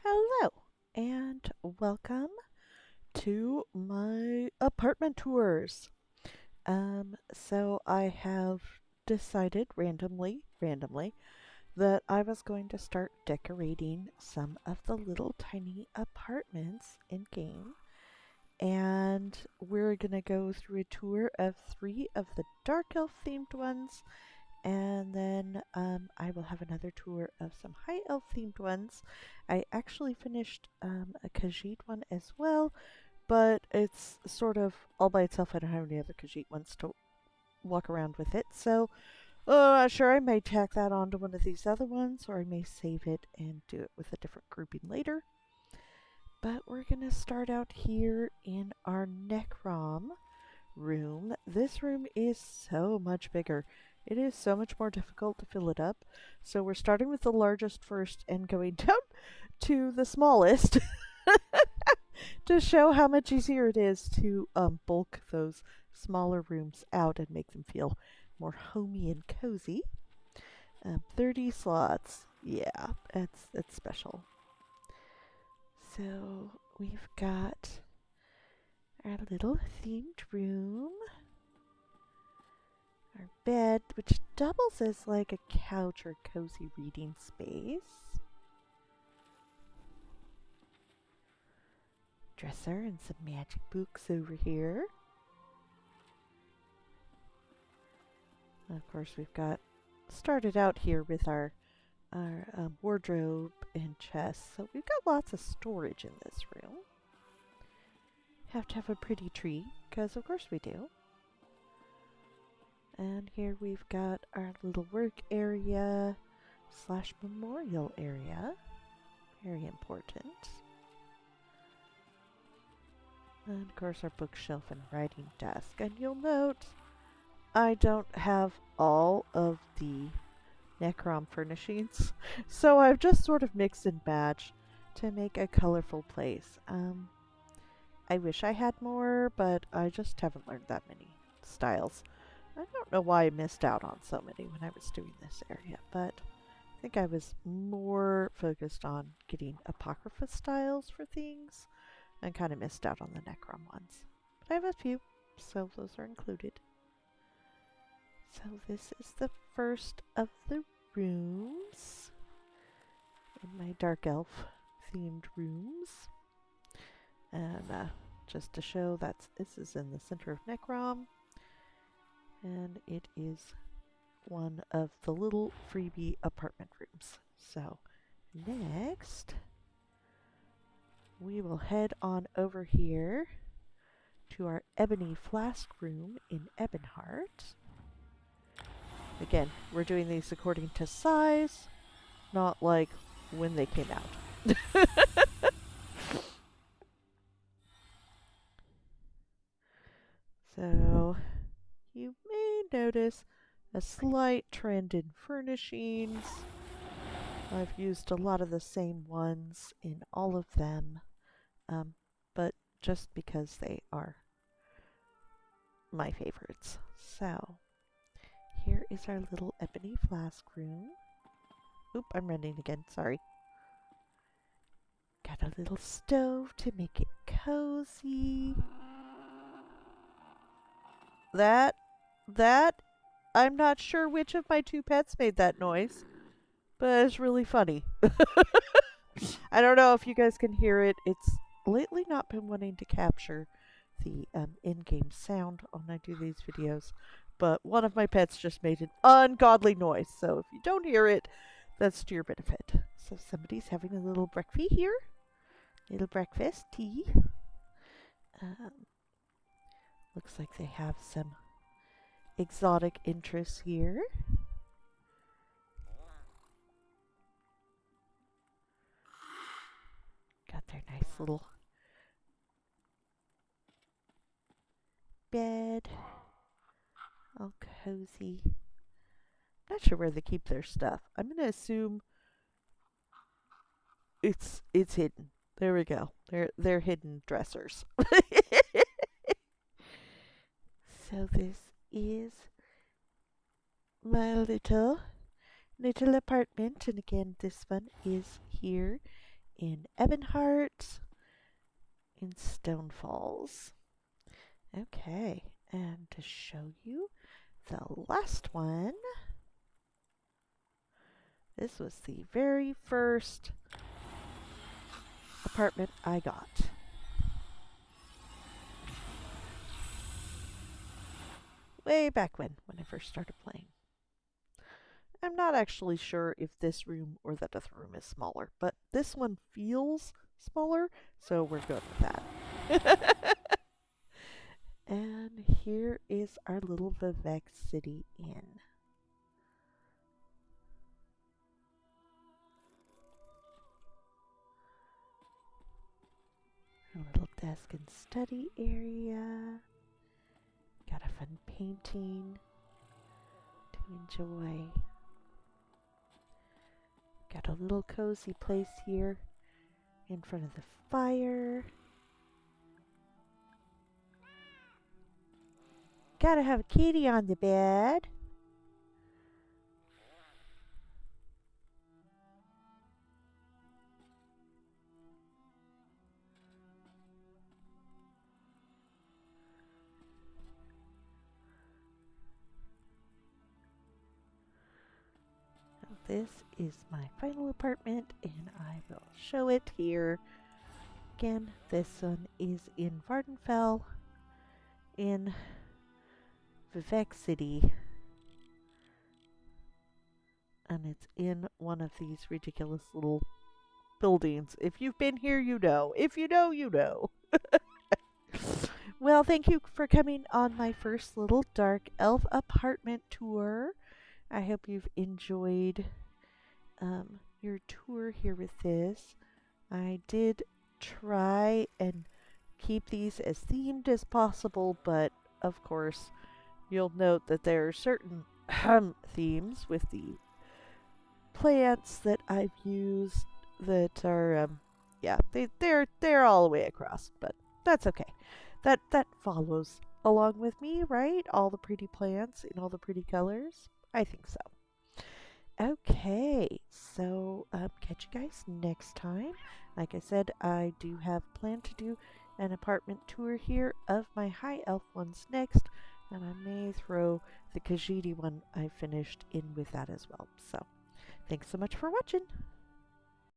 Hello and welcome to my apartment tours. So I have decided randomly, that I was going to start decorating some of the little tiny apartments in game. And we're gonna go through a tour of 3 of the Dark Elf themed ones, and then I will have another tour of some High Elf themed ones. I actually finished a Khajiit one as well, but it's sort of all by itself. I don't have any other Khajiit ones to walk around with it, so sure, I may tack that onto one of these other ones, or I may save it and do it with a different grouping later. But we're gonna start out here in our Necrom room. This room is so much bigger. It is so much more difficult to fill it up. So we're starting with the largest first and going down to the smallest to show how much easier it is to bulk those smaller rooms out and make them feel more homey and cozy. 30 slots. Yeah, it's special. So we've got our little themed room. Our bed, which doubles as like a couch or cozy reading space. Dresser and some magic books over here. And of course, we've got started out here with our wardrobe and chest, so we've got lots of storage in this room. Have to have a pretty tree, because of course we do. And here we've got our little work area / memorial area. Very important. And of course our bookshelf and writing desk. And you'll note I don't have all of the Necrom furnishings, so I've just sort of mixed and batched to make a colorful place. I wish I had more, but I just haven't learned that many styles. I don't know why I missed out on so many when I was doing this area, but I think I was more focused on getting Apocrypha styles for things and kind of missed out on the Necrom ones. But I have a few, so those are included. So this is the first of the rooms in my Dark Elf themed rooms. And just to show that this is in the center of Necrom, and it is one of the little freebie apartment rooms. So next, we will head on over here to our Ebony Flask room in Ebonheart. Again, we're doing these according to size, not like when they came out. So you may notice a slight trend in furnishings. I've used a lot of the same ones in all of them, but just because they are my favorites. So here is our little Ebony Flask room. Oop, I'm running again, sorry. Got a little stove to make it cozy. That, I'm not sure which of my 2 pets made that noise, but it's really funny. I don't know if you guys can hear it. It's lately not been wanting to capture the in-game sound when I do these videos, but one of my pets just made an ungodly noise, so if you don't hear it, that's to your benefit. So somebody's having a little breakfast here. Little breakfast, tea. Looks like they have some exotic interests here. Got their nice little bed. All cozy. Not sure where they keep their stuff. I'm gonna assume it's hidden. There we go. They're hidden dressers. So this is my little apartment, and again, this one is here in Ebonheart, in Stone Falls. Okay, and to show you the last one, this was the very first apartment I got. Way back when I first started playing. I'm not actually sure if this room or that other room is smaller, but this one feels smaller, so we're good with that. And here is our little Vivek City Inn. A little desk and study area. Got a fun painting to enjoy. Got a little cozy place here in front of the fire. Gotta have a kitty on the bed. This is my final apartment, and I will show it here. Again, this one is in Vardenfell, in Vivek City, and it's in one of these ridiculous little buildings. If you've been here, you know. If you know, you know. Well, thank you for coming on my first little Dark Elf apartment tour. I hope you've enjoyed your tour here with this. I did try and keep these as themed as possible, but of course, you'll note that there are certain themes with the plants that I've used that are, yeah, they're all the way across, but that's okay. That follows along with me, right? All the pretty plants in all the pretty colors. I think so. Okay, so catch you guys next time. Like I said, I do have planned to do an apartment tour here of my high elf ones next, and I may throw the Khajiit one I finished in with that as well. So, thanks so much for watching.